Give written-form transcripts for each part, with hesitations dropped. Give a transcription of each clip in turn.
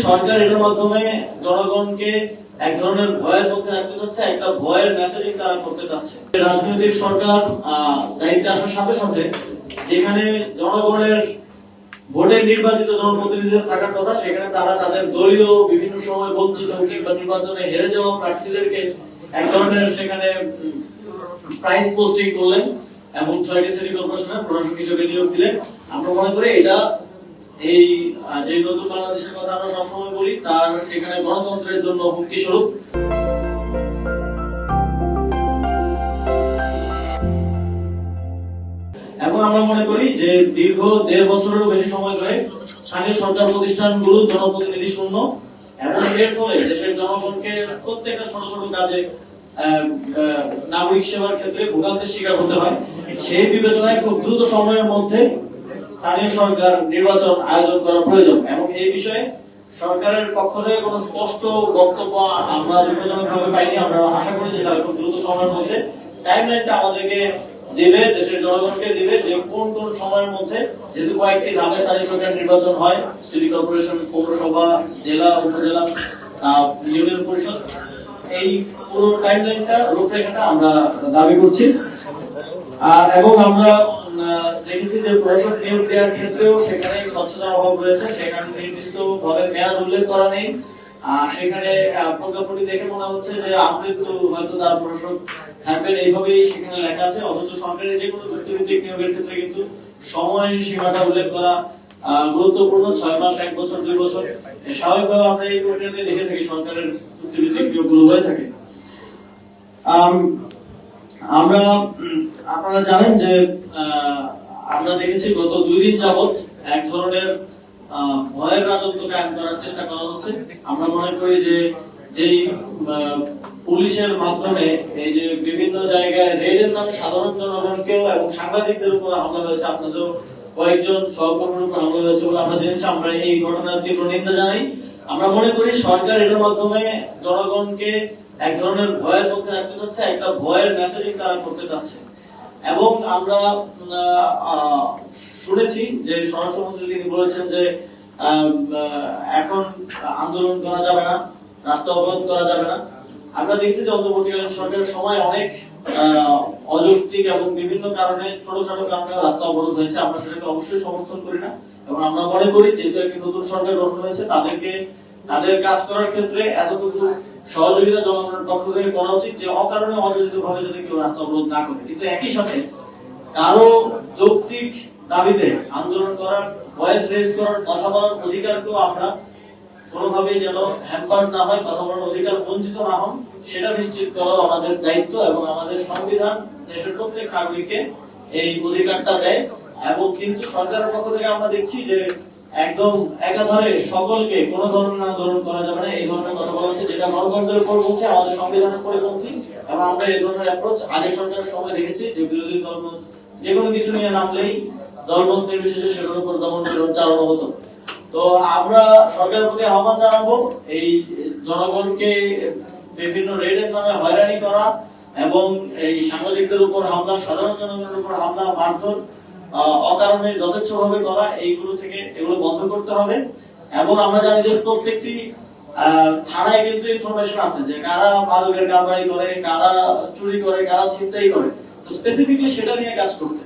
সরকার এর মাধ্যমে জনগণকে এক ধরনের ভয়ের মধ্যে রাখতে চাচ্ছে, একটা ভয়ের মেসেজিং তারা করতে চাচ্ছে। রাজনৈতিক সরকার দায়িত্বে আসার সাথে সাথে যেখানে জনগণের ভোটে নির্বাচিত জনপ্রতিনিধিদের থাকার কথা, সেখানে তারা তাদের দলীয় বিভিন্ন সময় বঞ্চিত কিংবা নির্বাচনে হেরে যাওয়া প্রার্থীদেরকে এক ধরনের সেখানে প্রাইস পোস্টিং করলেন এবং 6টি সিটি কর্পোরেশনের প্রশাসক হিসেবে নিয়োগ দিলেন। আমরা মনে করি এটা এই যে নতুন বাংলাদেশের কথা আমরা সবসময় বলি, তার সেখানে গণতন্ত্রের জন্য হুমকি স্বরূপ। এবং আমরা মনে করি যে দীর্ঘ 1.5 বছরেরও বেশি সময় ধরে স্থানীয় সরকার প্রতিষ্ঠানগুলো জনপ্রতিনিধি শূন্য এবং এর ফলে দেশের জনগণকে প্রত্যেকটা ছোট ছোট কাজে নাগরিক সেবার ক্ষেত্রে ভোগান্তির শিকার হতে হয়। সেই বিবেচনায় খুব দ্রুত সময়ের মধ্যে স্থানীয় সরকার নির্বাচন আয়োজন করা প্রয়োজন এবং এই বিষয়ে সরকারের পক্ষ থেকে কোনো স্পষ্ট বক্তব্য আমরা বিপজ্জনকভাবে পাইনি। আমরা আশা করি যে তারা খুব দ্রুত সময়ের মধ্যে টাইমলাইনটা আমাদেরকে দিবে, দেশের জনগণকে দিবে যে কোন কোন সময়ের মধ্যে, যেহেতু কয়েকটি ধাপে স্থানীয় সরকার নির্বাচন হয়, সিটি কর্পোরেশন, পৌরসভা, জেলা, উপজেলা, ইউনিয়ন পরিষদ, এই পুরো টাইমলাইনটা রূপরেখাটা আমরা দাবি করছি। এবং আমরা দেখেছি যে প্রশাসক নিয়োগ দেওয়ার ক্ষেত্রেও সেখানে স্বচ্ছতার অভাব রয়েছে, সেখানে নির্দিষ্ট ভাবে মেয়াদ উল্লেখ করা নেই। সেখানে প্রজ্ঞাপন দেখে মনে হচ্ছে যে আমৃত্যু হয়তো তার প্রশাসক থাকবেন, এইভাবেই সেখানে লেখা আছে। অথচ সরকারের যে কোনো চুক্তিভিত্তিক নিয়োগের ক্ষেত্রে কিন্তু সময় সীমাটা উল্লেখ করা গুরুত্বপূর্ণ। 6 মাস, 1 বছর, 2 বছর, স্বাভাবিকভাবে আমরা এই প্রক্রিয়াতে দেখে থাকি সরকারের চুক্তিভিত্তিক নিয়োগগুলো হয়ে থাকে। আমরা আপনারা জানেন যে আমরা দেখেছি গত 2 দিন যাবত এক ধরনের ভয়ের রাজত্ব কায়েম করার চেষ্টা করা হচ্ছে। আমরা মনে করি যে যেই পুলিশের মাধ্যমে এই যে বিভিন্ন জায়গায় রেডের নামে সাধারণ জনগণকেও এবং সাংবাদিকদের উপর হামলা হয়েছে, আপনাদের কয়েকজন সহকর্মীর উপর হামলা হয়েছে বলে আমরা জেনেছি। আমরা এই ঘটনার তীব্র নিন্দা জানাই। আমরা মনে করি সরকার এর মাধ্যমে জনগণকে এক ধরনের ভয়ের মধ্যে রাখতে চাচ্ছে, একটা ভয়ের মেসেজিং তারা করতে চাচ্ছে। এবং আমরা শুনেছি যে স্বরাষ্ট্রমন্ত্রী তিনি বলেছেন যে এখন আন্দোলন করা যাবে না, রাস্তা অবরোধ করা যাবে না। আমরা দেখছি যে অন্তর্বর্তীকালীন সরকারের সময় অনেক অযৌক্তিক এবং বিভিন্ন কারণে ছোটখাটো কারণে রাস্তা অবরোধ হয়েছে। আমরা সেটাকে অবশ্যই সমর্থন করি না এবং আমরা মনে করি যেহেতু একটি নতুন সরকার গঠন হয়েছে, তাদেরকে তাদের কাজ করার ক্ষেত্রে এতটুকু সহযোগিতা জনগণের পক্ষ থেকে করা উচিত যে অকারণে অযোজিত ভাবে যদি কেউ রাস্তা অবরোধ না করে। কিন্তু একই সাথে কারো যৌক্তিক দাবিতে আন্দোলন করার, ভয়েস রেজ করার, কথা বলার অধিকারকেও আমরা কোনোভাবেই যেন হ্যাম্পার না হয়, কথা বলার অধিকার বঞ্চিত না হন, সেটা নিশ্চিত করা আমাদের দায়িত্ব। এবং আমাদের সংবিধান দেশের প্রত্যেক নাগরিককে এই অধিকারটা দেয়। এবং কিন্তু সরকারের পক্ষ থেকে আমরা দেখছি যে একদম একাধারে সকলকে কোনো ধরনের আন্দোলন করা যাবে না, এই ধরনের কথা বলা হচ্ছে, যেটা গণতন্ত্রের পরিপন্থী, আমাদের সংবিধানের পরিপন্থী। এবং আমরা এই ধরনের অ্যাপ্রোচ আগে সরকারের সময় দেখেছি যে বিরোধী দলমত যে কোনো কিছু নিয়ে নামলেই দলমত নির্বিশেষে সেগুলোর উপর দমন চালানো হতো। তো আমরা সরকারের প্রতি আহ্বান জানাবো এই জনগণকে বিভিন্ন রেডের নামে হয়রানি করা এবং এই সাংবাদিকদের উপর হামলা, সাধারণ জনগণের উপর হামলা, মারধর অকারণে যথেচ্ছভাবে করা, এইগুলো থেকে এগুলো বন্ধ করতে হবে। এবং আমরা জানি যে প্রত্যেকটি থানায় কিন্তু ইনফরমেশন আছে যে কারা মাদকের কারবারি করে, কারা চুরি করে, কারা ছিনতাই করে। তো স্পেসিফিকলি সেটা নিয়ে কাজ করতে,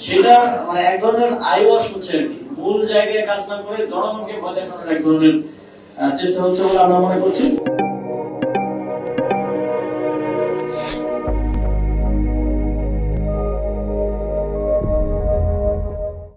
সেটা মানে এক ধরনের আই ওয়াশ হচ্ছে আর কি, মূল জায়গায় কাজ না করে জনগণকে ভয় দেখানোর এক ধরনের চেষ্টা হচ্ছে বলে আমরা মনে করছি।